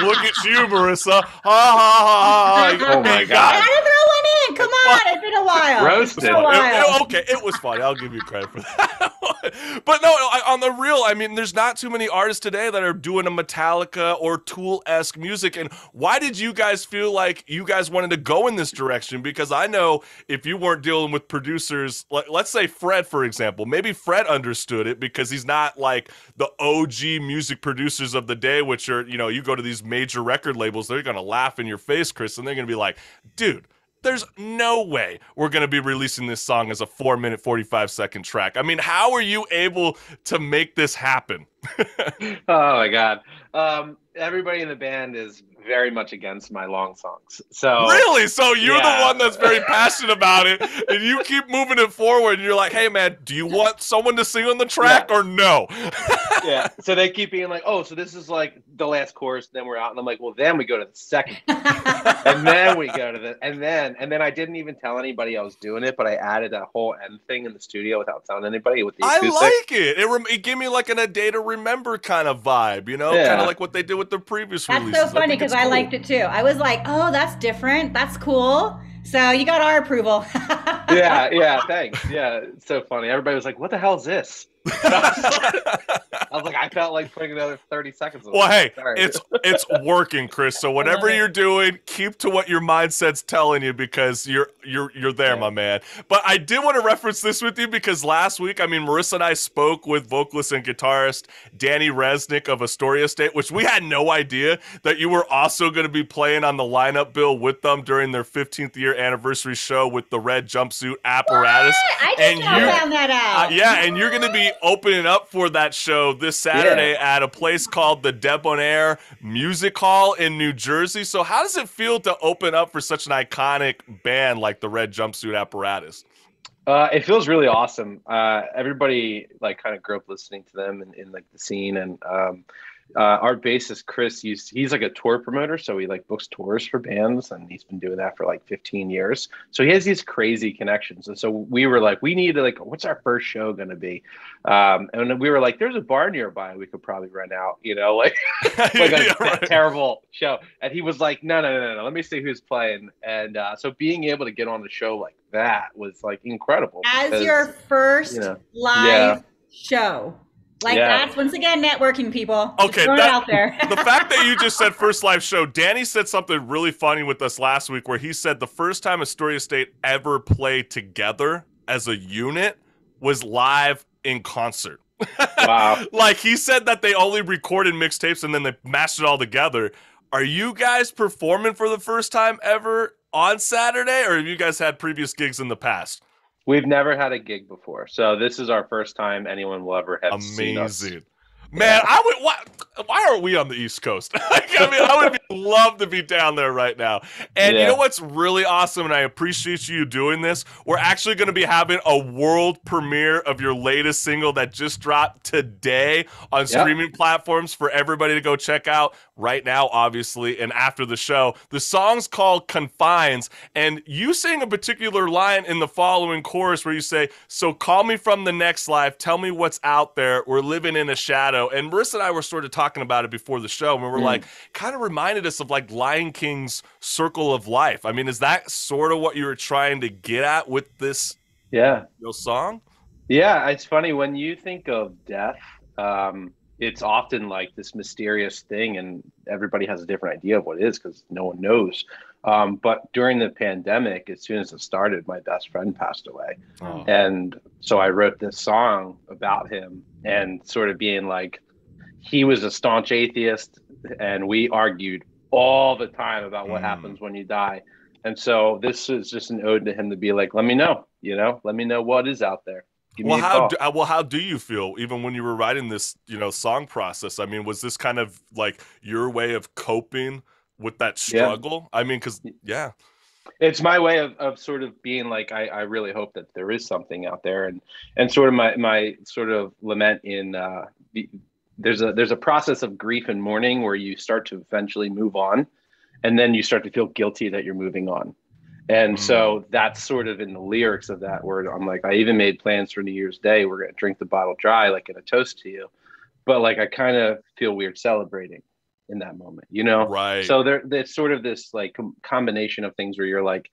look at you, Marissa. Ha, ha, ha, ha. Oh my I God. had to throw one in. Come on, it's been a while. Roasted. It's been a while. Okay, it was funny. I'll give you credit for that one. But no, on the real, I mean, there's not too many artists today that are doing a Metallica or Tool-esque music. And why did you guys feel like you guys wanted to go in this direction? Because I know if you weren't dealing with producers, like let's say Fred, for example, maybe Fred understood it because he's not like the OG music producers of the day, which are, you know, you go to these major record labels, they're going to laugh in your face, Chris, and they're going to be like, dude, there's no way we're going to be releasing this song as a 4-minute, 45-second track. I mean, how are you able to make this happen? Oh my God. Everybody in the band is very much against my long songs. So Really? So you're Yeah. the one that's very passionate about it, and you keep moving it forward, and you're like, hey, man, do you want someone to sing on the track or no? yeah. So they keep being like, oh, so this is like the last chorus, then we're out. And I'm like, well, then we go to the second. And then we go to the and then I didn't even tell anybody I was doing it, but I added a whole end thing in the studio without telling anybody with the I acoustic. like it. It gave me like A Day to Remember kind of vibe, you know? Yeah. Kind of like what they did with the previous That's releases. so funny think because it's I cool. liked it too. I was like, oh, that's different. That's cool. So you got our approval. Yeah, thanks. Yeah, it's so funny. Everybody was like, what the hell is this? I was like, I felt like putting another 30 seconds on Well, it. hey, Sorry. it's working, Chris. So whatever you're doing, keep to what your mindset's telling you, because you're there, my man. But I did want to reference this with you because last week, I mean, Marissa and I spoke with vocalist and guitarist Danny Resnick of Astoria State, which we had no idea that you were also going to be playing on the lineup bill with them during their 15th year anniversary show with the red jumpsuit apparatus. I And just now you- found that out. Yeah, and you're going to be opening up for that show this Saturday at a place called the Debonair Music Hall in New Jersey. So how does it feel to open up for such an iconic band like the Red Jumpsuit Apparatus? It feels really awesome. Everybody like kind of grew up listening to them in like the scene, and our bassist Chris he's like a tour promoter, so he like books tours for bands, and he's been doing that for like 15 years. So he has these crazy connections, and so we were like, we need to like, what's our first show gonna be? And we were like, there's a bar nearby we could probably rent out, you know, like like a Yeah, right. terrible show. And he was like, no, let me see who's playing. And so being able to get on a show like that was like incredible. As because, your first you know, live show. Like Yeah. that's once again networking, people. Just Okay, throwing it out there. the fact that you just said first live show, Danny said something really funny with us last week where he said the first time Astoria State ever played together as a unit was live in concert. Wow. Like he said that they only recorded mixtapes and then they mashed it all together. Are you guys performing for the first time ever on Saturday, or have you guys had previous gigs in the past? We've never had a gig before, so this is our first time anyone will ever have seen us. Amazing. Man, I would. Why aren't we on the East Coast? Like, I mean, I would love to be down there right now. And you Yeah. know what's really awesome, and I appreciate you doing this? We're actually going to be having a world premiere of your latest single that just dropped today on streaming platforms for everybody to go check out right now, obviously, and after the show. The song's called Confines, and you sing a particular line in the following chorus where you say, "So call me from the next life, tell me what's out there, we're living in a shadow." And Marissa and I were sort of talking about it before the show, and we were like, kind of reminded us of like Lion King's Circle of Life. I mean, is that sort of what you were trying to get at with this Yeah. song? Yeah, it's funny when you think of death. it's often like this mysterious thing, and everybody has a different idea of what it is because no one knows. But during the pandemic, as soon as it started, my best friend passed away. Oh. And so I wrote this song about him, and sort of being like, he was a staunch atheist, and we argued all the time about what happens when you die. And so this is just an ode to him to be like, let me know, let me know what is out there. Give me a call. How do you feel even when you were writing this, song process? I mean, was this kind of like your way of coping with that struggle? I mean, because it's my way of sort of being like, I really hope that there is something out there, and sort of my sort of lament in there's a process of grief and mourning where you start to eventually move on, and then you start to feel guilty that you're moving on. And so that's sort of in the lyrics of that word. I'm like, I even made plans for New Year's Day. We're going to drink the bottle dry, like in a toast to you. But like, I kind of feel weird celebrating in that moment, Right. So there's sort of this like combination of things where you're like,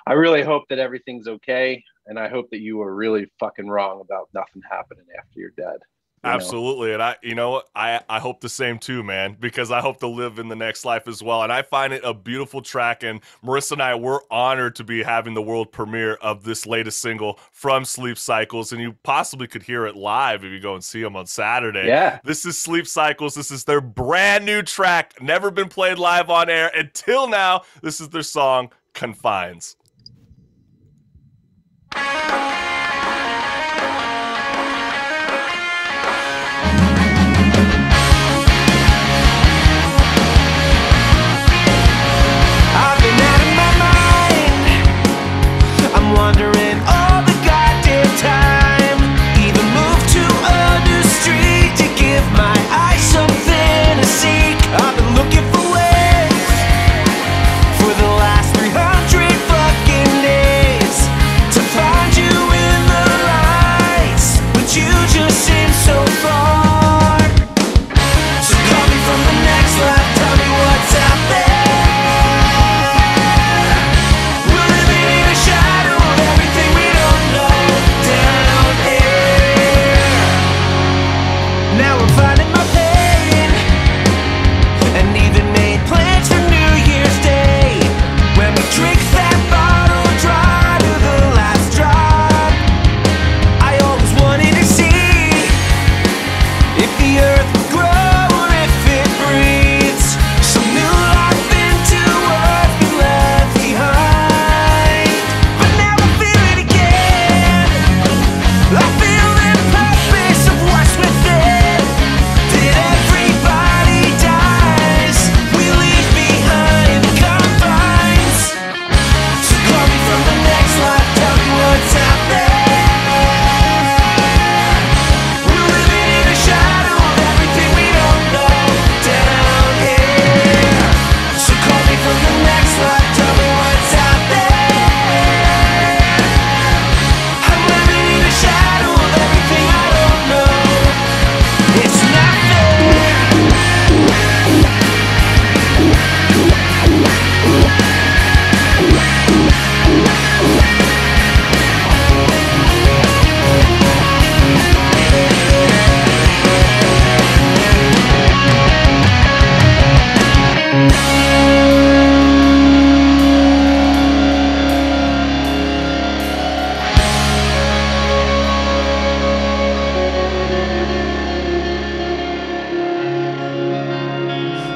I really hope that everything's okay. And I hope that you were really fucking wrong about nothing happening after you're dead. Absolutely. And I hope the same too, man, because I hope to live in the next life as well. And I find it a beautiful track. And Marissa and I, we're honored to be having the world premiere of this latest single from Sleep Cycles. And you possibly could hear it live if you go and see them on Saturday. Yeah. This is Sleep Cycles. This is their brand new track, never been played live on air until now. This is their song, Confines. Wandering all the goddamn time. Even moved to a new street to give my eyes something to seek. I've been looking for ways for the last 300 fucking days to find you in the lights, but you just seem so far. So call me from the next life, tell me what's out there.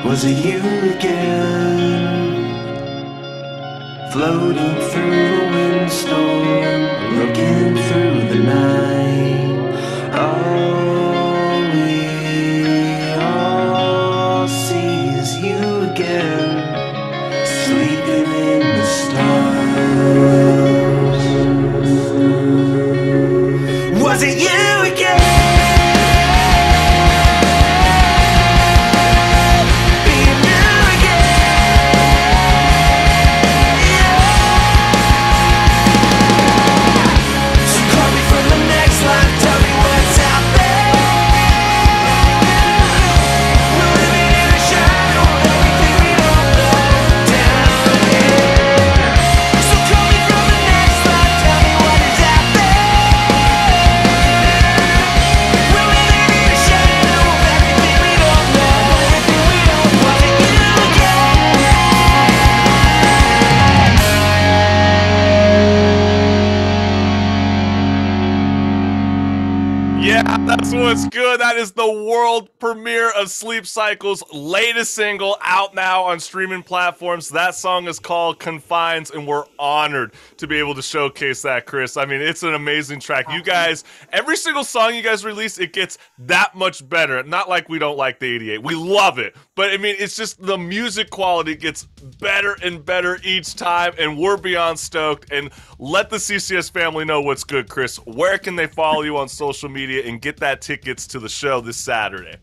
Was it you again? Floating through a windstorm, looking through the night. All we all see is you again, sleeping in the stars. Was it you again? what's good. That is the world premiere of Sleep Cycle's latest single, out now on streaming platforms. That song is called Confines, and we're honored to be able to showcase that, Chris. I mean, it's an amazing track. You guys, every single song you guys release, it gets that much better. Not like we don't like the 88. We love it. But, I mean, it's just the music quality gets better and better each time, and we're beyond stoked. And let the CCS family know what's good, Chris. Where can they follow you on social media and get that tickets to the show this Saturday?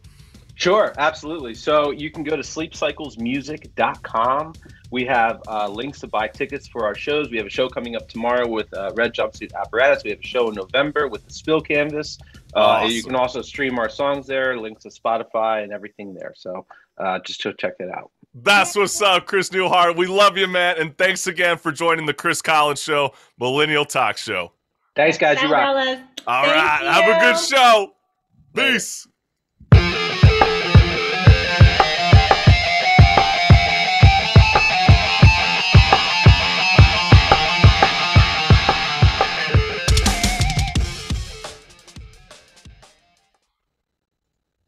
Sure, absolutely. So you can go to sleepcyclesmusic.com. We have links to buy tickets for our shows. We have a show coming up tomorrow with Red Jumpsuit Apparatus. We have a show in November with the Spill Canvas. Awesome. You can also stream our songs there, links to Spotify and everything there. So just to check that out. That's what's up, Chris Newhart. We love you, man. And thanks again for joining the Chris Collins Show, Millennial Talk Show. Thanks, guys. You rock. Fellas. All Thank right. you. Have a good show. Peace.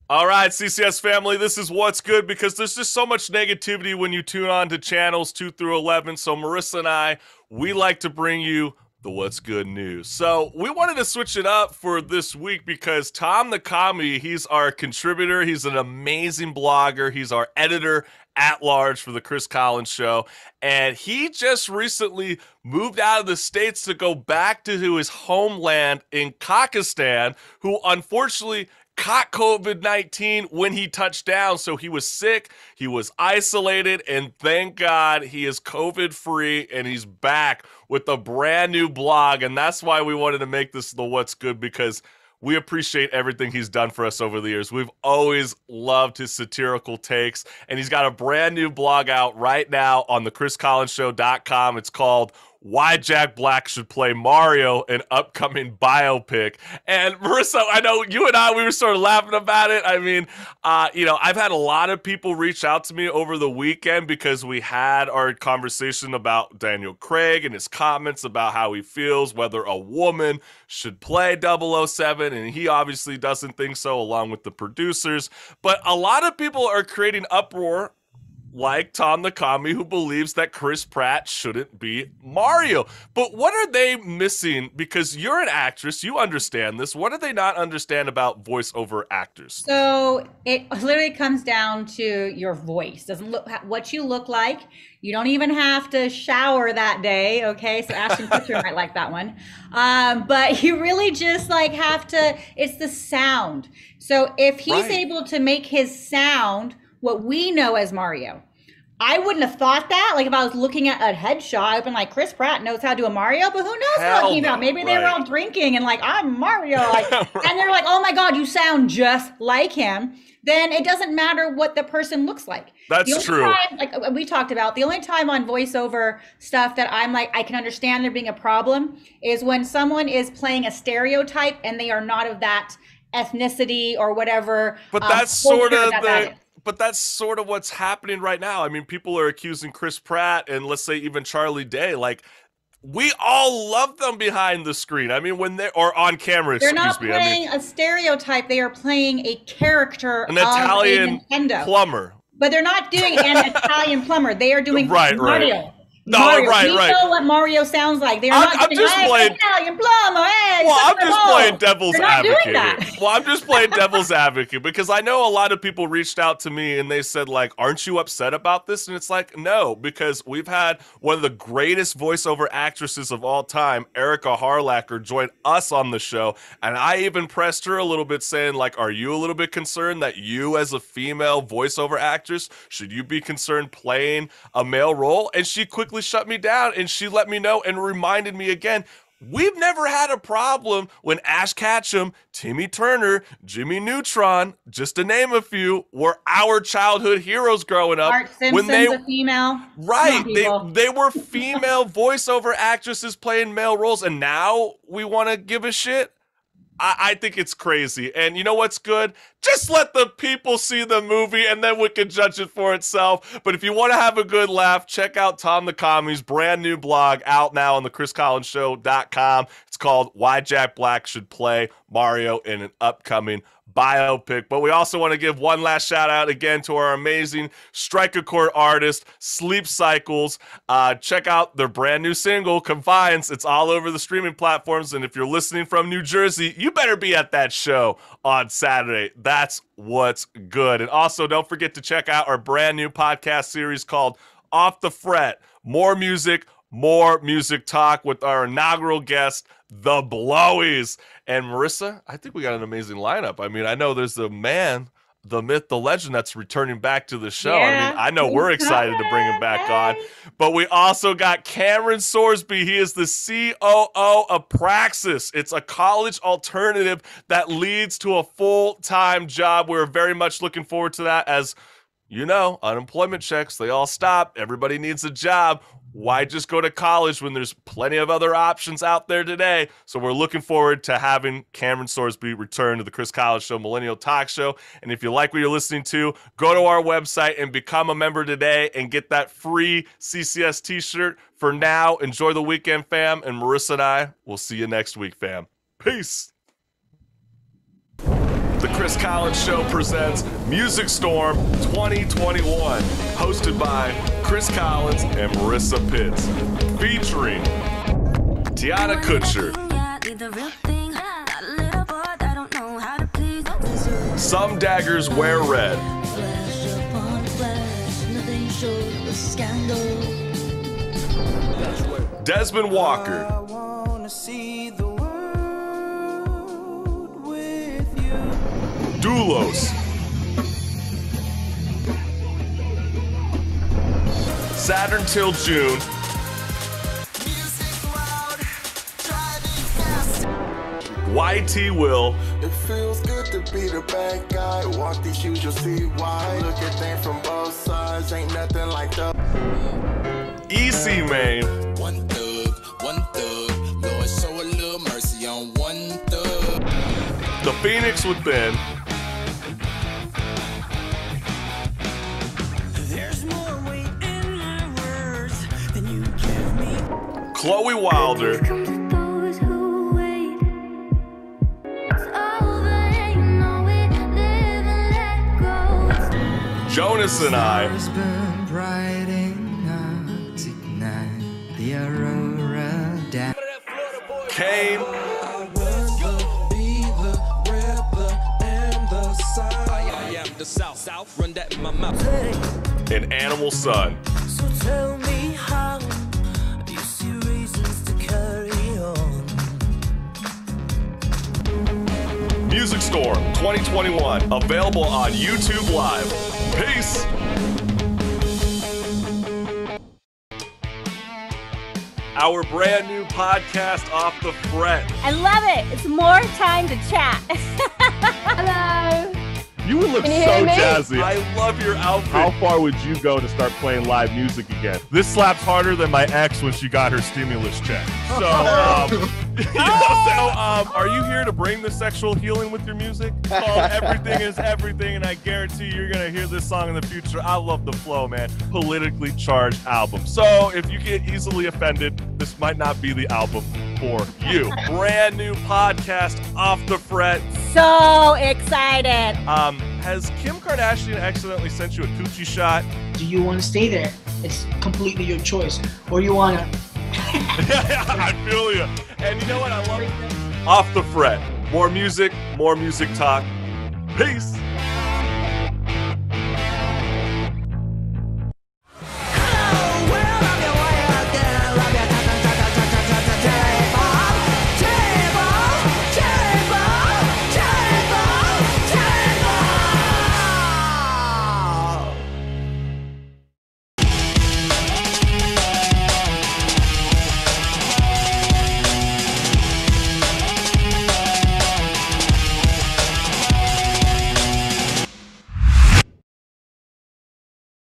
All right, CCS family, this is what's good because there's just so much negativity when you tune on to channels 2 through 11. So Marissa and I, we like to bring you the what's good news. So we wanted to switch it up for this week because Tom the Commie, he's our contributor. He's an amazing blogger. He's our editor at large for the Chris Collins Show. And he just recently moved out of the States to go back to his homeland in Kakistan, who unfortunately caught COVID-19 when he touched down. So he was sick, he was isolated, and thank God he is COVID-free and he's back with a brand new blog. And that's why we wanted to make this the What's Good, because we appreciate everything he's done for us over the years. We've always loved his satirical takes, and he's got a brand new blog out right now on thechriscollinsshow.com. It's called Why Jack Black Should Play Mario, an upcoming biopic. And Marissa, I know you and I, we were sort of laughing about it. I mean, I've had a lot of people reach out to me over the weekend because we had our conversation about Daniel Craig and his comments about how he feels, whether a woman should play 007, and he obviously doesn't think so, along with the producers. But a lot of people are creating uproar, like Tom the Commie, who believes that Chris Pratt shouldn't be Mario. But what are they missing? Because you're an actress, you understand this. What do they not understand about voiceover actors? So it literally comes down to your voice. Doesn't look what you look like. You don't even have to shower that day, okay? So Ashton Kutcher might like that one. But you really just like have to, it's the sound. So if he's able to make his sound what we know as Mario, I wouldn't have thought that. Like if I was looking at a headshot, I'd been like, Chris Pratt knows how to do a Mario, but who knows what he about? Maybe they were all drinking and like, I'm Mario. Like, and they're like, oh my God, you sound just like him. Then it doesn't matter what the person looks like. That's true. Time, like we talked about, the only time on voiceover stuff that I'm like, I can understand there being a problem is when someone is playing a stereotype and they are not of that ethnicity or whatever. But that's sort of But that's sort of what's happening right now. I mean, people are accusing Chris Pratt and let's say even Charlie Day, like, we all love them behind the screen. I mean, when or on camera, they're not playing a stereotype. They are playing a character, an Italian plumber. But they're not doing an Italian plumber. They are doing Mario. Right. No, Mario. right. We know what Mario sounds like. They're not doing Italian plumber. Hey, well, I'm just playing devil's advocate. That. Well, I'm just playing devil's advocate because I know a lot of people reached out to me and they said, like, aren't you upset about this? And it's like, no, because we've had one of the greatest voiceover actresses of all time, Erica Harlacher, join us on the show. And I even pressed her a little bit saying, like, are you a little bit concerned that you as a female voiceover actress, should you be concerned playing a male role? And she quickly shut me down and she let me know and reminded me again, we've never had a problem when Ash Ketchum, Timmy Turner, Jimmy Neutron, just to name a few, were our childhood heroes growing up. Art Simpson's when they, a female. Right. They were female voiceover actresses playing male roles, and now we want to give a shit? I think it's crazy. And you know what's good? Just let the people see the movie and then we can judge it for itself. But if you want to have a good laugh, check out Tom the Commie's brand new blog out now on thechriscollinsshow.com. It's called Why Jack Black Should Play Mario in an Upcoming biopic. But we also want to give one last shout out again to our amazing Strike a Chord artist, Sleep Cycles. Check out their brand new single, Confines. It's all over the streaming platforms. And if you're listening from New Jersey, you better be at that show on Saturday. That's what's good. And also, don't forget to check out our brand new podcast series called Off the Fret. More music talk with our inaugural guest, The Blowies. And Marissa, I think we got an amazing lineup. I mean, I know there's the man, the myth, the legend that's returning back to the show. Yeah, I mean, I know we're excited to bring him back on. But we also got Cameron Sorsby. He is the COO of Praxis. It's a college alternative that leads to a full-time job. We're very much looking forward to that. As you know, unemployment checks, they all stop. Everybody needs a job. Why just go to college when there's plenty of other options out there today? So we're looking forward to having Cameron Sorsby return to the Chris Collins Show Millennial Talk Show. And if you like what you're listening to, go to our website and become a member today and get that free CCS t-shirt. For now, enjoy the weekend, fam. And Marissa and I will see you next week, fam. Peace. The Chris Collins Show presents Music Storm 2021, hosted by Chris Collins and Marissa Pitts, featuring Tiana Kutcher, Some Daggers Wear Red, Desmond Walker, Doulos, Saturn Till June, YT Will, it feels good to be the bad guy. Walk these shoes, you'll see why. Look at things from both sides, ain't nothing like the EC Main, one thug, Lord, show a little mercy on one thug. The Phoenix Within, Chloe Wilder, Jonas and I, Kane, and Animal Sun. So tell me how do you see reasons to carry on? Music Storm 2021, available on YouTube Live. Peace. Our brand new podcast, Off the Fret. I love it. It's more time to chat. Hello. You would look Can you so hear me? jazzy. I love your outfit. How far would you go to start playing live music again? This slaps harder than my ex when she got her stimulus check. So, are you here to bring the sexual healing with your music? Everything is everything, and I guarantee you're gonna hear this song in the future. I love the flow, man. Politically charged album. So, if you get easily offended, this might not be the album for you. Brand new podcast, Off the Fret. So excited. Has Kim Kardashian accidentally sent you a coochie shot? Do you want to stay there? It's completely your choice. Or you want to... I feel you. And you know what I love? Off the Fret. More music talk. Peace.